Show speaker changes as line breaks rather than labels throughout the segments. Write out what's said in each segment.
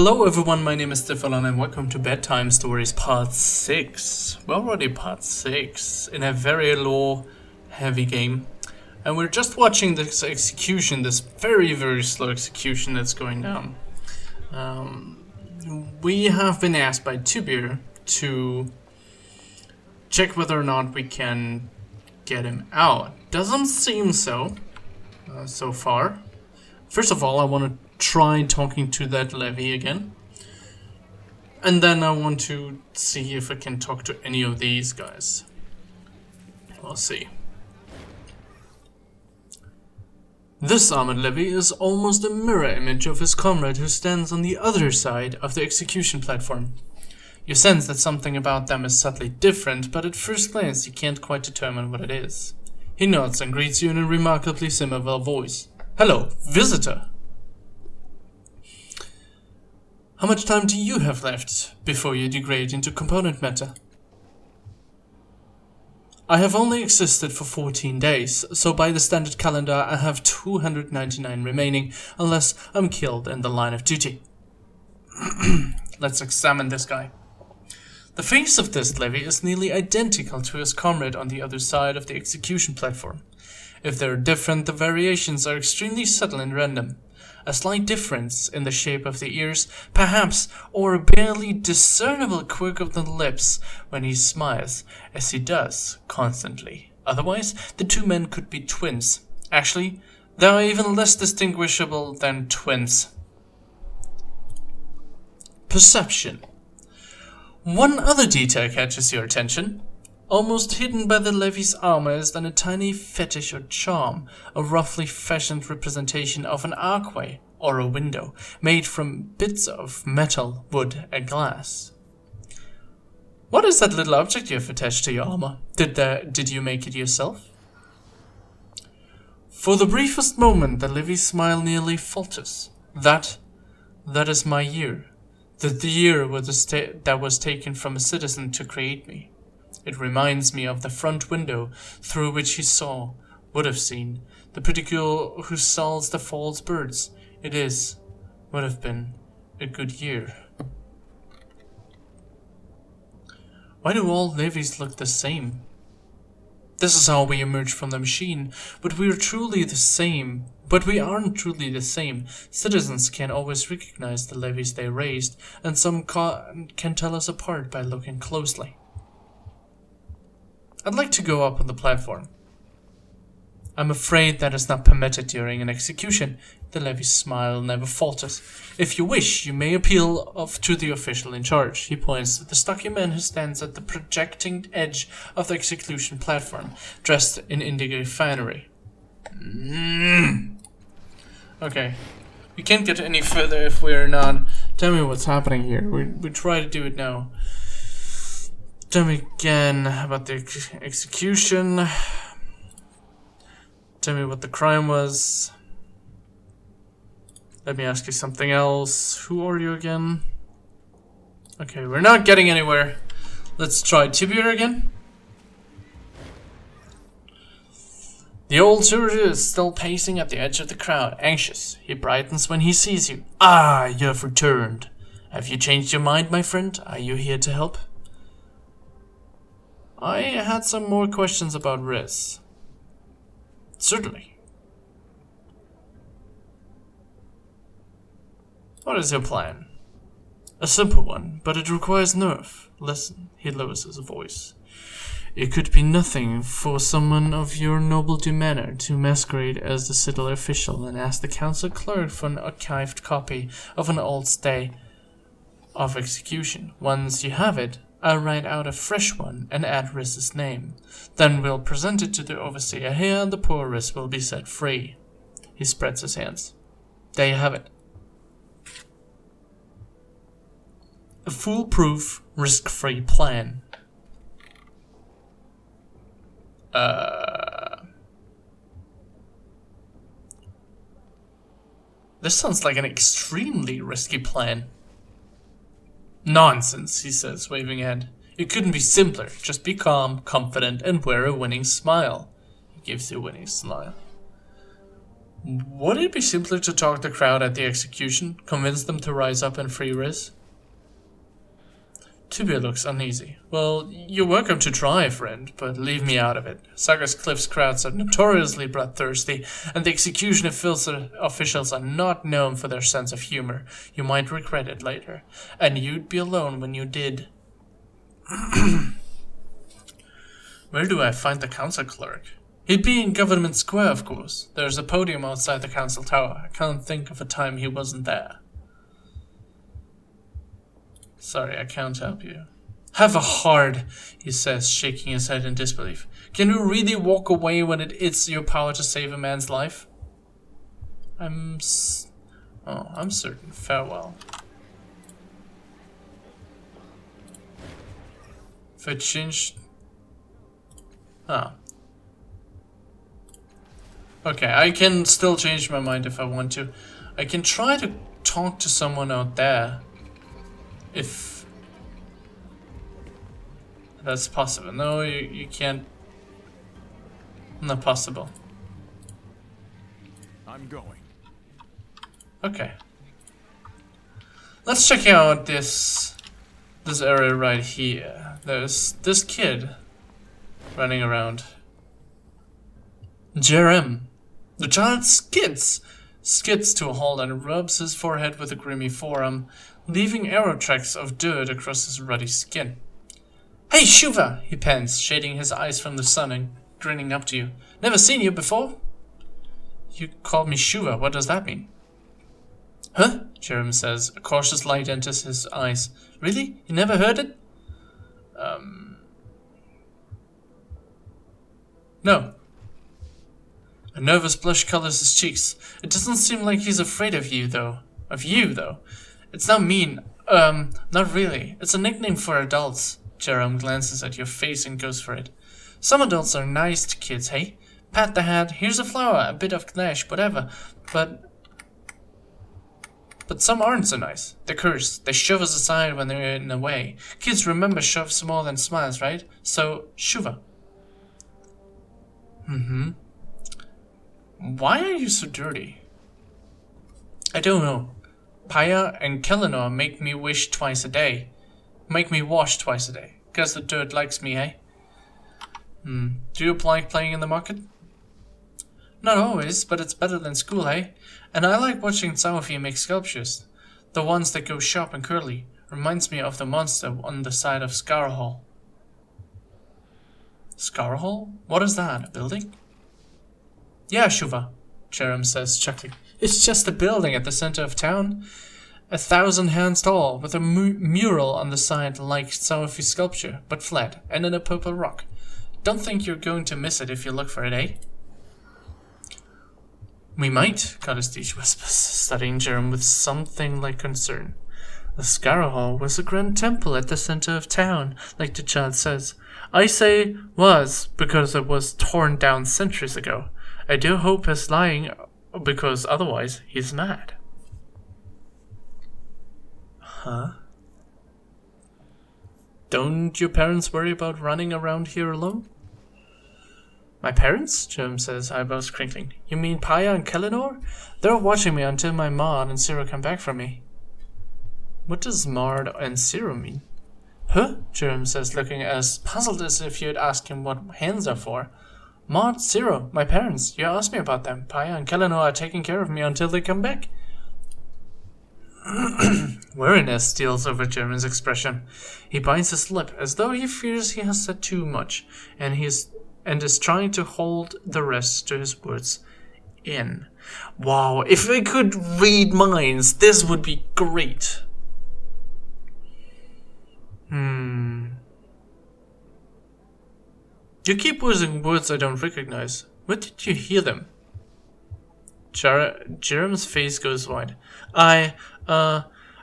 Hello everyone, my name is Stefan and welcome to Bedtime Stories Part 6. We're already Part 6 in a very low, heavy game. And we're just watching this execution, this very slow execution that's going down. We have been asked by Tubir to check whether or not we can get him out. Doesn't seem so far. First of all, I want to try talking to that levy again. And then I want to see if I can talk to any of these guys. We'll see. This armored levy is almost a mirror image of his comrade who stands on the other side of the execution platform. You sense that something about them is subtly different, but at first glance you can't quite determine what it is. He nods and greets you in a remarkably similar voice. Hello, visitor! How much time do you have left before you degrade into component matter? I have only existed for 14 days, so by the standard calendar I have 299 remaining, unless I'm killed in the line of duty. Let's examine this guy. The face of this levy is nearly identical to his comrade on the other side of the execution platform. If they're different, the variations are extremely subtle and random. A slight difference in the shape of the ears, perhaps, or a barely discernible quirk of the lips when he smiles, as he does constantly. Otherwise, the two men could be twins. Actually, they are even less distinguishable than twins. Perception. One other detail catches your attention. Almost hidden by the levy's armor is then a tiny fetish or charm, a roughly fashioned representation of an archway or a window, made from bits of metal, wood, and glass. What is that little object you have attached to your armor? Did you make it yourself? For the briefest moment, the levy's smile nearly falters. That is my year. The year that was taken from a citizen to create me. It reminds me of the front window through which he would have seen, the pretty girl who sells the false birds. Would have been a good year. Why do all levies look the same? This is how we emerge from the machine, but we aren't truly the same. Citizens can't always recognize the levies they raised, and some can tell us apart by looking closely. I'd like to go up on the platform. I'm afraid that is not permitted during an execution. The levy's smile never falters. If you wish, you may appeal to the official in charge. He points to the stocky man who stands at the projecting edge of the execution platform, dressed in indigo finery. Okay. We can't get any further if we're not... Tell me what's happening here. We try to do it now. Tell me again about the execution. Tell me what the crime was. Let me ask you something else. Who are you again? Okay, we're not getting anywhere. Let's try Tibur again. The old soldier is still pacing at the edge of the crowd, anxious. He brightens when he sees you. Ah, you have returned. Have you changed your mind, my friend? Are you here to help? I had some more questions about Riz. Certainly. What is your plan? A simple one, but it requires nerve. Listen, he lowers his voice. It could be nothing for someone of your noble demeanor to masquerade as the civil official and ask the council clerk for an archived copy of an old stay of execution. Once you have it, I'll write out a fresh one and add Riz's name. Then we'll present it to the overseer here and the poor Riz will be set free. He spreads his hands. There you have it. A foolproof, risk-free plan. This sounds like an extremely risky plan. Nonsense, he says, waving a hand. It couldn't be simpler. Just be calm, confident, and wear a winning smile. He gives you a winning smile. Would it be simpler to talk the crowd at the execution, convince them to rise up and free Riz? Tibia looks uneasy. Well, you're welcome to try, friend, but leave me out of it. Sagar's Cliff's crowds are notoriously bloodthirsty, and the execution officials are not known for their sense of humor. You might regret it later, and you'd be alone when you did. Where do I find the council clerk? He'd be in Government Square, of course. There's a podium outside the council tower. I can't think of a time he wasn't there. Sorry, I can't help you. Have a heart, he says, shaking his head in disbelief. Can you really walk away when it's your power to save a man's life? I'm certain. Farewell. If I changed... Okay, I can still change my mind if I want to. I can try to talk to someone out there. If that's possible. No, you can't. Not possible.
I'm going.
Okay. Let's check out this area right here. There's this kid running around. Jerem. The child skids to a halt and rubs his forehead with a grimy forearm, leaving arrow tracks of dirt across his ruddy skin. Hey, Shuva, he pants, shading his eyes from the sun and grinning up to you. Never seen you before? You called me Shuva, what does that mean? Huh? Jerem says. A cautious light enters his eyes. Really? You never heard it? No. A nervous blush colors his cheeks. It doesn't seem like he's afraid of you, though. It's not mean. Not really. It's a nickname for adults. Jerome glances at your face and goes for it. Some adults are nice to kids, hey? Pat the hat, here's a flower, a bit of clash, whatever. But some aren't so nice. They curse. They shove us aside when they're in the way. Kids remember shoves more than smiles, right? So, Shuva. Why are you so dirty? I don't know. Paya and Kellinor make me wash twice a day. Guess the dirt likes me, eh? Do you like playing in the market? Not always, but it's better than school, eh? And I like watching some of you make sculptures. The ones that go sharp and curly. Reminds me of the monster on the side of Scarhall. Scarhall? What is that, a building? Yeah, Shuva, Jerem says, chuckling. It's just a building at the center of town. 1,000 hands tall, with a mural on the side like Sophie's sculpture, but flat, and in a purple rock. Don't think you're going to miss it if you look for it, eh? We might, Kadistich whispers, studying Jerem with something like concern. The Scarahall was a grand temple at the center of town, like the child says. I say was, because it was torn down centuries ago. I do hope he's lying, because otherwise he's mad. Huh? Don't your parents worry about running around here alone? My parents? Jerem says, eyebrows crinkling. You mean Paya and Kellinor? They're watching me until my Maud and Ciro come back from me. What does Maud and Ciro mean? Huh? Jerem says, looking as puzzled as if you'd ask him what hands are for. Maud, Ciro, my parents. You asked me about them. Paya and Kellinor are taking care of me until they come back. Weariness steals over Jerem's expression. He bites his lip as though he fears he has said too much, and is trying to hold the rest to his words in. Wow, if I could read minds, this would be great. You keep using words I don't recognize. Where did you hear them? Jerem's face goes wide. I'm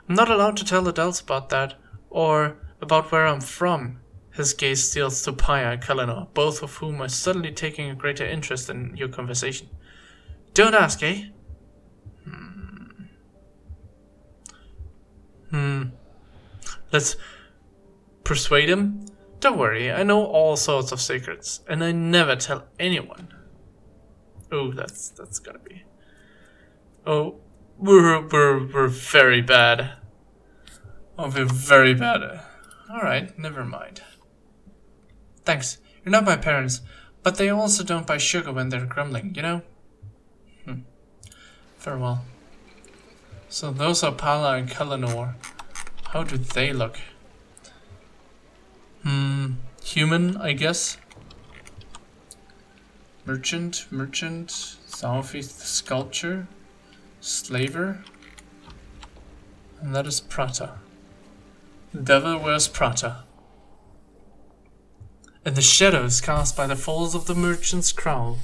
not allowed to tell adults about that, or about where I'm from. His gaze steals to Paya and Kellinor, both of whom are suddenly taking a greater interest in your conversation. Don't ask, eh? Let's persuade him? Don't worry, I know all sorts of secrets, and I never tell anyone. Oh, that's gotta be. Oh, we're very bad. Oh, we're very bad. Alright, never mind. Thanks. You're not my parents, but they also don't buy sugar when they're grumbling, you know? Farewell. So those are Pala and Kalanor. How do they look? Human, I guess. Merchant, Southeast Sculpture, Slaver, and that is Prata. Devil wears Prata. In the shadows cast by the folds of the merchant's cowl,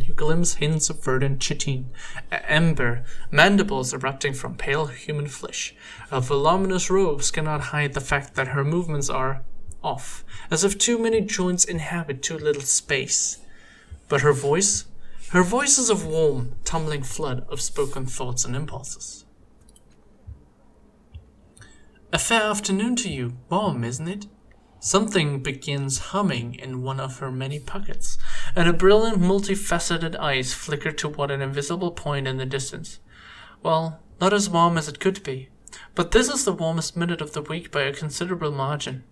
you glimpse hints of verdant chitin, amber, mandibles erupting from pale human flesh. Her voluminous robes cannot hide the fact that her movements are off, as if too many joints inhabit too little space. But her voice is a warm, tumbling flood of spoken thoughts and impulses. A fair afternoon to you, warm, isn't it? Something begins humming in one of her many pockets, and her brilliant, multifaceted eyes flicker toward an invisible point in the distance. Well, not as warm as it could be, but this is the warmest minute of the week by a considerable margin.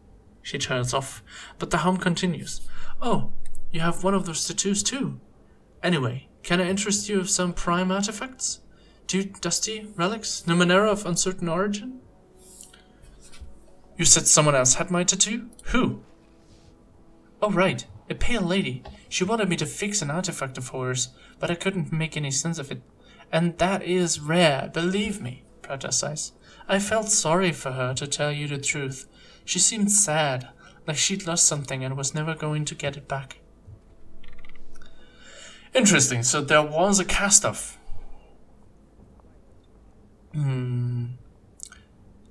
She trails off, but the hum continues. Oh, you have one of those tattoos too. Anyway, can I interest you of some prime artifacts? Dusty relics, Numenera of uncertain origin? You said someone else had my tattoo? Who? Oh, right. A pale lady. She wanted me to fix an artifact of hers, but I couldn't make any sense of it. And that is rare, believe me, Prata sighs. I felt sorry for her, to tell you the truth. She seemed sad, like she'd lost something and was never going to get it back. Interesting, so there was a cast-off.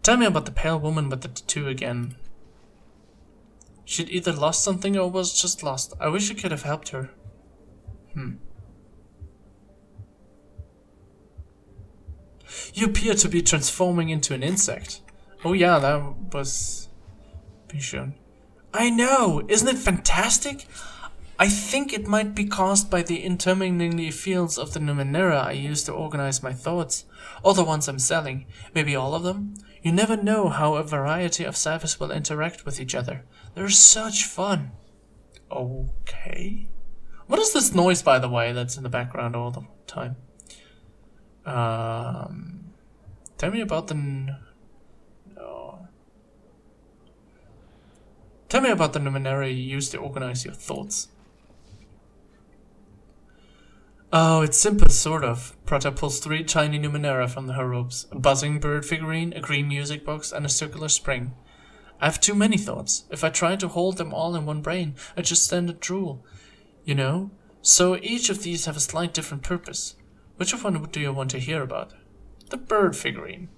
Tell me about the pale woman with the tattoo again. She'd either lost something or was just lost. I wish I could have helped her. You appear to be transforming into an insect. Oh yeah, that was... be shown. I know! Isn't it fantastic? I think it might be caused by the interminglingly fields of the Numenera I use to organize my thoughts. All the ones I'm selling. Maybe all of them? You never know how a variety of ciphers will interact with each other. They're such fun. Okay. What is this noise, by the way, that's in the background all the time? Tell me about the... No. Tell me about the Numenera you use to organize your thoughts. Oh, it's simple, sort of. Prata pulls 3 tiny Numenera from her robes. A buzzing bird figurine, a green music box, and a circular spring. I have too many thoughts. If I tried to hold them all in one brain, I'd just stand and drool. You know? So each of these have a slight different purpose. Which one do you want to hear about? The bird figurine.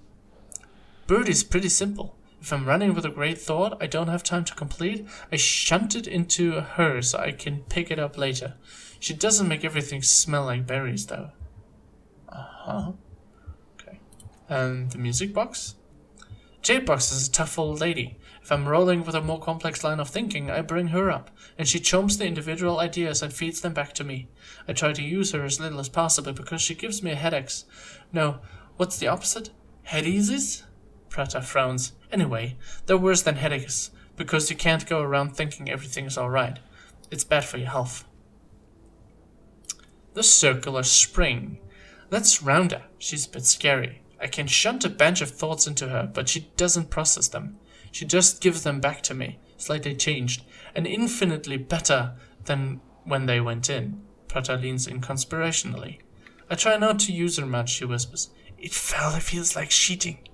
Bird is pretty simple. If I'm running with a great thought I don't have time to complete, I shunt it into her so I can pick it up later. She doesn't make everything smell like berries, though. Okay. And the music box? Jade box is a tough old lady. If I'm rolling with a more complex line of thinking, I bring her up, and she chomps the individual ideas and feeds them back to me. I try to use her as little as possible because she gives me headaches. No, what's the opposite? Headies? Prata frowns. Anyway, they're worse than headaches, because you can't go around thinking everything is alright. It's bad for your health. The circular spring. That's Rounda. She's a bit scary. I can shunt a bunch of thoughts into her, but she doesn't process them. She just gives them back to me, slightly changed, and infinitely better than when they went in. Prata leans in conspirationally. I try not to use her much, she whispers. It feels like cheating.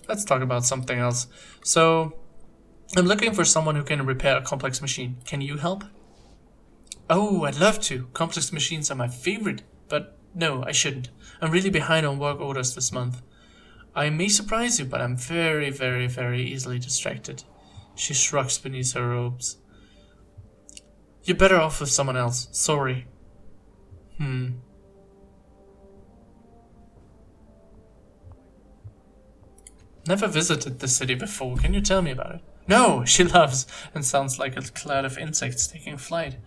Let's talk about something else. So, I'm looking for someone who can repair a complex machine. Can you help? Oh, I'd love to. Complex machines are my favorite. But no, I shouldn't. I'm really behind on work orders this month. I may surprise you, but I'm very, very, very easily distracted. She shrugs beneath her robes. You're better off with someone else. Sorry. Never visited the city before. Can you tell me about it? No, she laughs and sounds like a cloud of insects taking flight.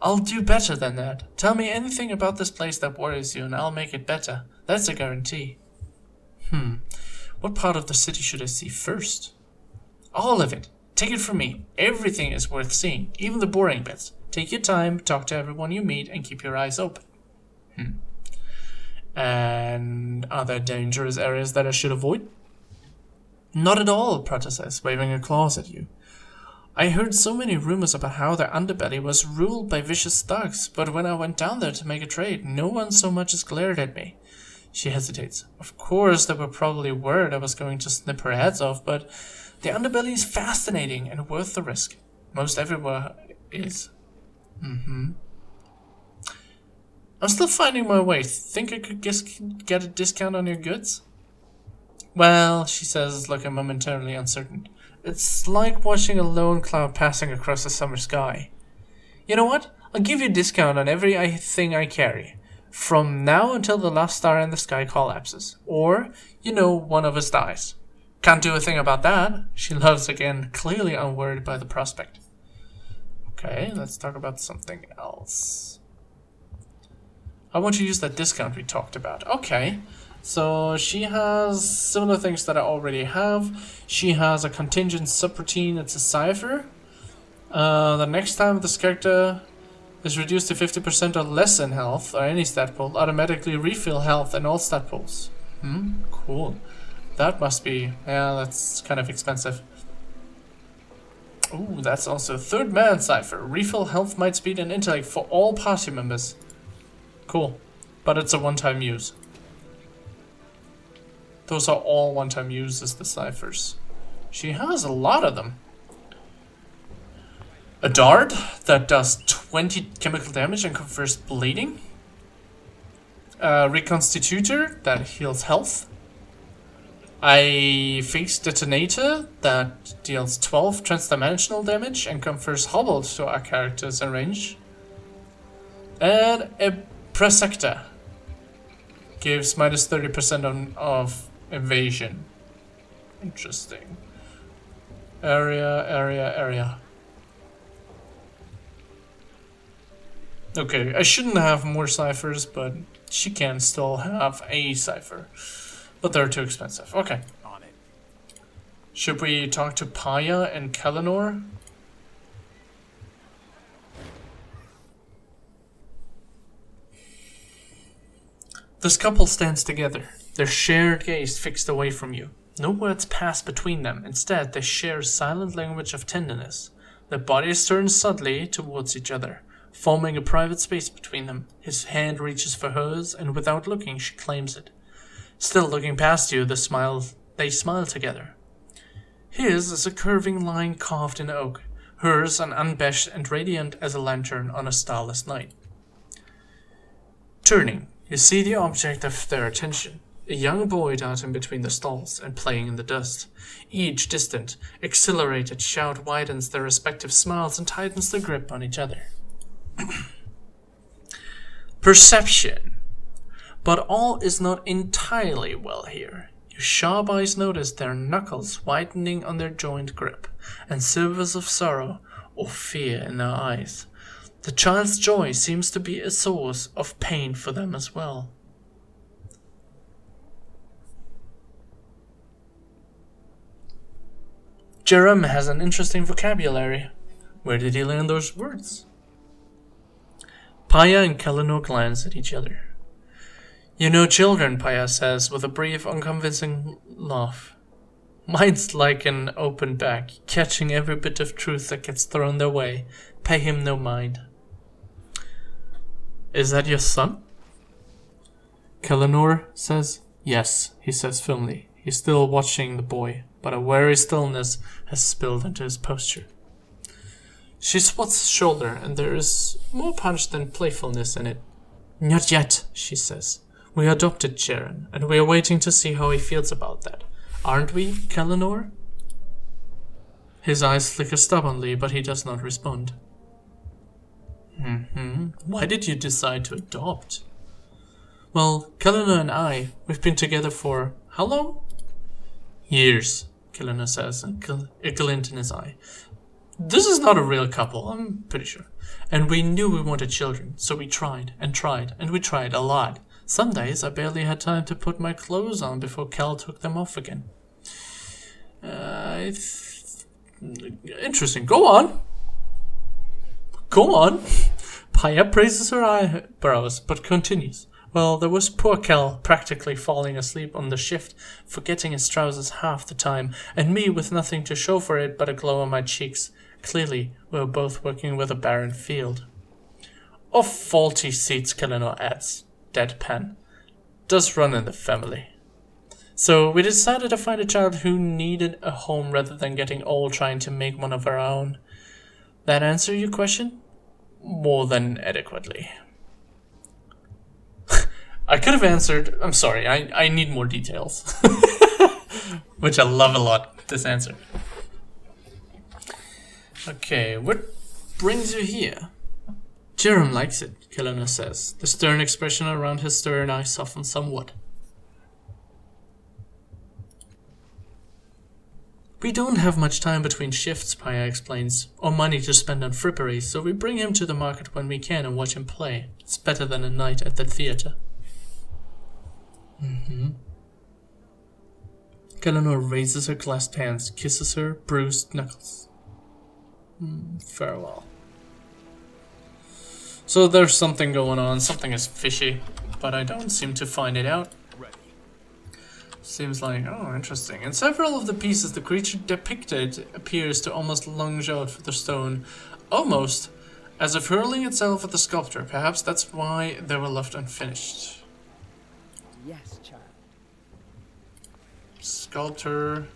I'll do better than that. Tell me anything about this place that worries you and I'll make it better. That's a guarantee. What part of the city should I see first? All of it. Take it from me. Everything is worth seeing, even the boring bits. Take your time, talk to everyone you meet, and keep your eyes open. And are there dangerous areas that I should avoid? Not at all, Prata says, waving her claws at you. I heard so many rumors about how their underbelly was ruled by vicious thugs, but when I went down there to make a trade, no one so much as glared at me. She hesitates. Of course, they were probably worried I was going to snip her heads off, but the underbelly is fascinating and worth the risk. Most everywhere is. I'm still finding my way. Think I could get a discount on your goods? Well, she says, looking momentarily uncertain. It's like watching a lone cloud passing across the summer sky. You know what? I'll give you a discount on everything I carry. From now until the last star in the sky collapses. Or, one of us dies. Can't do a thing about that. She laughs again, clearly unworried by the prospect. Okay, let's talk about something else. I want to use that discount we talked about. Okay, so she has similar things that I already have. She has a contingent subroutine. It's a cipher. The next time this character is reduced to 50% or less in health, or any stat pool, automatically refill health in all stat pools. Cool. That must be... yeah, that's kind of expensive. Ooh, that's also a third man cipher. Refill health, might, speed, and intellect for all party members. Cool. But it's a one-time use. Those are all one-time uses, the ciphers. She has a lot of them. A dart that does 20 chemical damage and confers bleeding. A reconstitutor that heals health. A fixed detonator that deals 12 transdimensional damage and confers hobbled to our characters in range. And a Presector gives minus 30% of evasion. Interesting. Area. Okay, I shouldn't have more ciphers, but she can still have a cipher. But they're too expensive. Okay. On it. Should we talk to Paya and Kalinor? This couple stands together, their shared gaze fixed away from you. No words pass between them. Instead, they share a silent language of tenderness. Their bodies turn subtly towards each other, forming a private space between them. His hand reaches for hers, and without looking, she claims it. Still looking past you, they smile together. His is a curving line carved in oak, hers an unbashed and radiant as a lantern on a starless night. Turning, you see the object of their attention, a young boy darting between the stalls and playing in the dust. Each distant, exhilarated shout widens their respective smiles and tightens the grip on each other. Perception. But all is not entirely well here. Your sharp eyes notice their knuckles whitening on their joint grip, and silvers of sorrow or fear in their eyes. The child's joy seems to be a source of pain for them as well. Jerem has an interesting vocabulary. Where did he learn those words? Paya and Kalinor glance at each other. You know children, Paya says, with a brief, unconvincing laugh. Mine's like an open bag, catching every bit of truth that gets thrown their way. Pay him no mind. Is that your son? Kalinor says, yes, he says firmly. He's still watching the boy, but a wary stillness has spilled into his posture. She swats his shoulder, and there is more punch than playfulness in it. Not yet, she says. We adopted Jaren, and we are waiting to see how he feels about that. Aren't we, Kalinor? His eyes flicker stubbornly, but he does not respond. Why did you decide to adopt? Well, Kalinor and I, we've been together for how long? Years, Kilena says, a glint in his eye. This is not a real couple, I'm pretty sure. And we knew we wanted children, so we tried, and tried, and we tried a lot. Some days I barely had time to put my clothes on before Cal took them off again. Interesting. Go on. Go on. Paya praises her eyebrows, but continues. Well, there was poor Cal practically falling asleep on the shift, forgetting his trousers half the time, and me with nothing to show for it but a glow on my cheeks. Clearly, we were both working with a barren field. Of faulty seats, Kellenor adds, deadpan. Does run in the family. So we decided to find a child who needed a home rather than getting old trying to make one of our own. That answer your question? More than adequately. I could have answered, I'm sorry, I need more details. Which I love a lot, this answer. Okay, what brings you here? Jerem likes it, Kelena says. The stern expression around his stern eyes softens somewhat. We don't have much time between shifts, Paya explains, or money to spend on frippery, so we bring him to the market when we can and watch him play. It's better than a night at the theater. Eleanor raises her clasped hands, kisses her bruised knuckles. Farewell. So there's something going on, something is fishy, but I don't seem to find it out. Seems like, oh, interesting. In several of the pieces, the creature depicted appears to almost lunge out for the stone, almost as if hurling itself at the sculptor. Perhaps that's why they were left unfinished.
Yes, child.
Sculptor.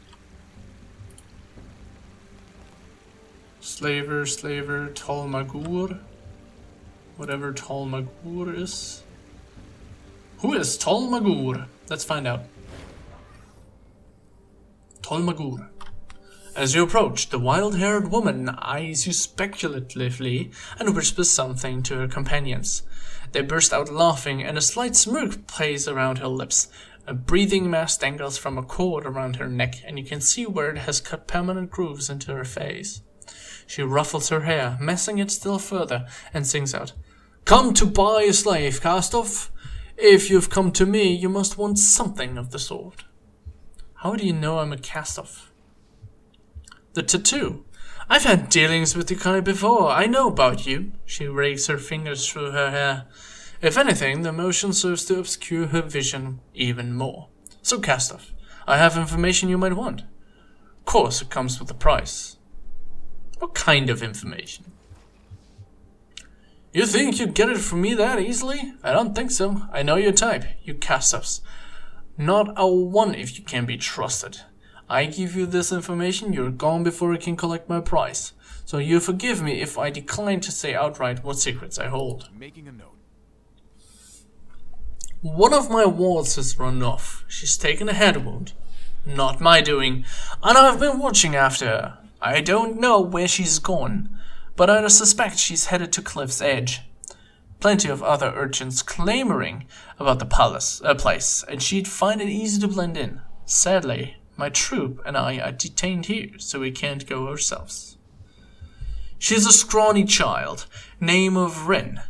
Slaver, Tolmagur. Whatever Tolmagur is. Who is Tolmagur? Let's find out. Tolmagur. As you approach, the wild-haired woman eyes you speculatively and whispers something to her companions. They burst out laughing, and a slight smirk plays around her lips. A breathing mask dangles from a cord around her neck, and you can see where it has cut permanent grooves into her face. She ruffles her hair, messing it still further, and sings out, "Come to buy a slave, cast-off? If you've come to me, you must want something of the sort." How do you know I'm a cast-off? The tattoo. I've had dealings with you kind before. I know about you. She rakes her fingers through her hair. If anything, the motion serves to obscure her vision even more. So, cast-off, I have information you might want. Of course, it comes with a price. What kind of information? You think you'd get it from me that easily? I don't think so. I know your type, you cast-offs. Not a one if you can be trusted. I give you this information, you're gone before I can collect my price. So you forgive me if I decline to say outright what secrets I hold.
Making a note.
One of my wards has run off. She's taken a head wound. Not my doing. And I've been watching after her. I don't know where she's gone, but I suspect she's headed to Cliff's Edge. Plenty of other urchins clamoring about the place, and she'd find it easy to blend in. Sadly, my troop and I are detained here, so we can't go ourselves. She's a scrawny child, name of Ren.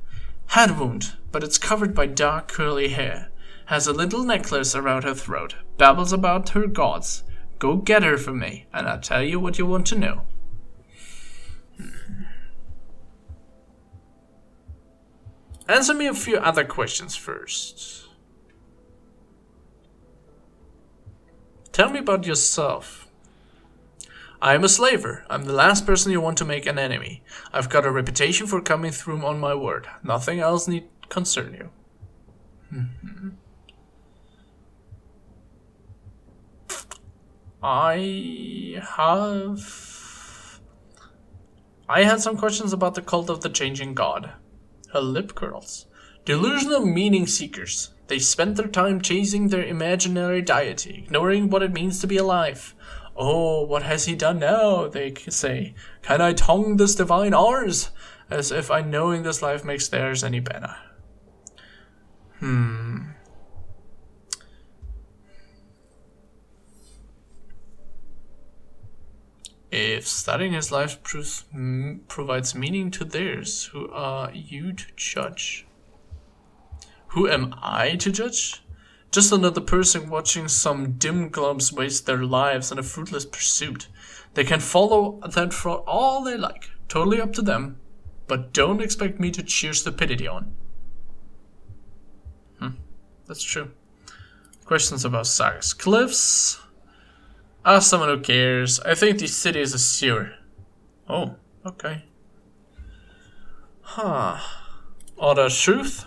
Head wound, but it's covered by dark curly hair. Has a little necklace around her throat. Babbles about her gods. Go get her for me, and I'll tell you what you want to know. Answer me a few other questions first. Tell me about yourself. I am a slaver. I'm the last person you want to make an enemy. I've got a reputation for coming through on my word. Nothing else need concern you. I had some questions about the cult of the changing god. Her lip curls. Delusional meaning seekers. They spend their time chasing their imaginary deity, ignoring what it means to be alive. Oh, what has he done now, they say. Can I tongue this divine ours? As if I knowing this life makes theirs any better. If studying his life provides meaning to theirs, who are you to judge? Who am I to judge? Just another person watching some dim globs waste their lives in a fruitless pursuit. They can follow that for all they like, totally up to them, but don't expect me to cheer stupidity on. That's true. Questions about Saga's cliffs. Ask someone who cares. I think the city is a sewer. Oh, okay. Order truth?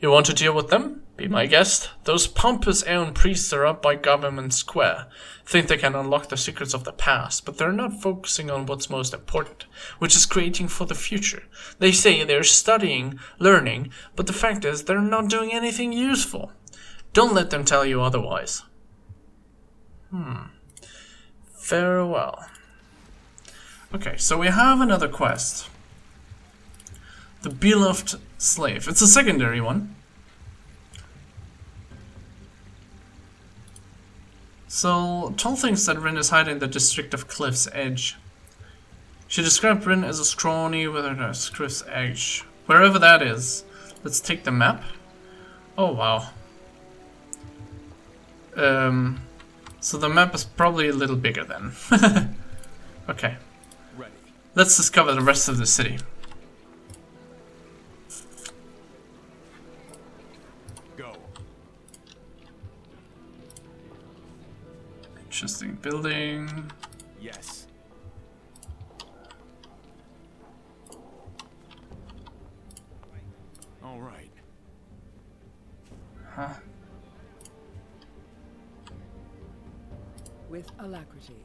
You want to deal with them? Be my guest. Those pompous Aeon priests are up by Government Square. Think they can unlock the secrets of the past, but they're not focusing on what's most important, which is creating for the future. They say they're studying, learning, but the fact is they're not doing anything useful. Don't let them tell you otherwise. Very well. Okay, so we have another quest. The Beloved Slave. It's a secondary one. So, Toll thinks that Rin is hiding in the district of Cliff's Edge. She described Rin as a scrawny with a Cliff's Edge. Wherever that is. Let's take the map. Oh, wow. So the map is probably a little bigger then. Okay.
Ready.
Let's discover the rest of the city.
Go.
Interesting building.
Yes. All right.
Huh.
With alacrity.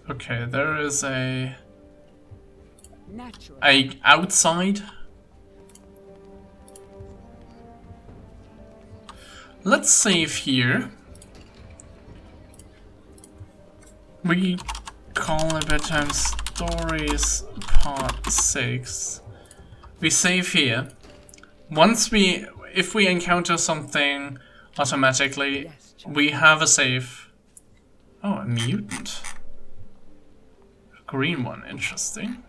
Okay, there is a
Naturally.
outside. Let's save here. We call it Bedtime Stories Part 6. We save here. If we encounter something automatically,
Yes, child.
we have a save. Oh, a mutant. Green one, interesting.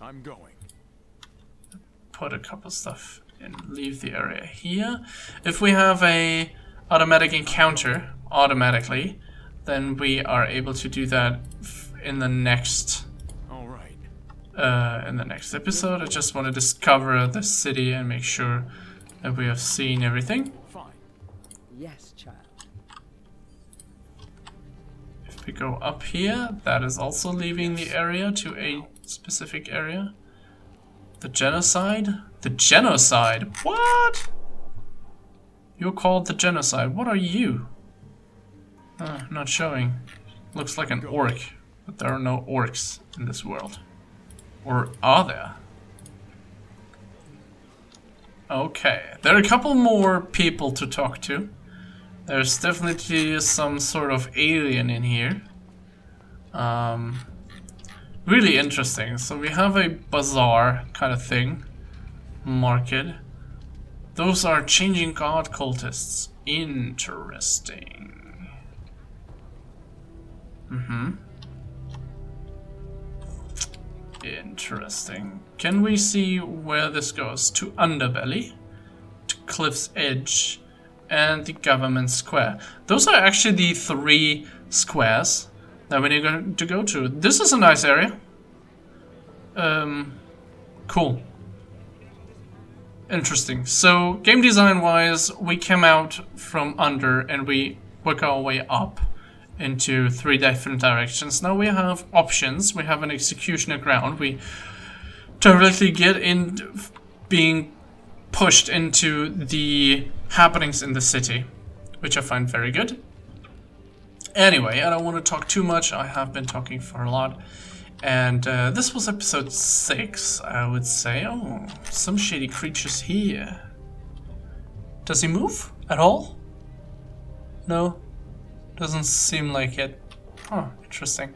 I'm going.
Put a couple stuff in, leave the area here. If we have a automatic encounter automatically, then we are able to do that in the next
All right.
episode. I just want to discover the city and make sure that we have seen everything.
Fine.
Yes, child.
If we go up here, that is also leaving the area to a specific area. The genocide? The genocide? What? You're called the genocide. What are you? Not showing. Looks like an orc, but there are no orcs in this world. Or are there? Okay, there are a couple more people to talk to. There's definitely some sort of alien in here. Really interesting. So we have a bazaar kind of thing. Market. Those are changing god cultists. Interesting. Interesting. Can we see where this goes? To Underbelly, to Cliff's Edge, and the Government Square. Those are actually the 3 squares that we need to go to. This is a nice area. Cool. Interesting. So, game design wise, we came out from under and we work our way up into 3 different directions. Now we have options. We have an executioner ground. We directly get in being pushed into the happenings in the city, which I find very good. Anyway, I don't want to talk too much. I have been talking for a lot. And this was episode 6, I would say. Oh, some shady creatures here. Does he move at all? No? Doesn't seem like it. Oh, interesting.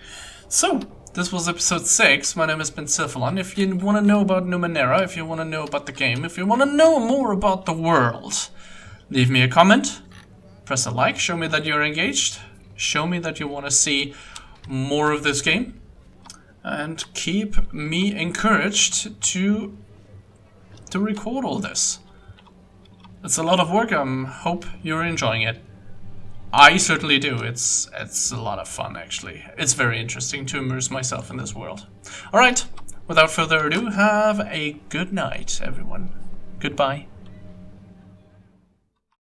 So, this was episode 6. My name has been Sylphalon. If you want to know about Numenera, if you want to know about the game, if you want to know more about the world, leave me a comment, press a like, show me that you're engaged, show me that you want to see more of this game, and keep me encouraged to record all this. It's a lot of work. Hope you're enjoying it. I certainly do. It's a lot of fun, actually. It's very interesting to immerse myself in this world. Alright, without further ado, have a good night, everyone. Goodbye.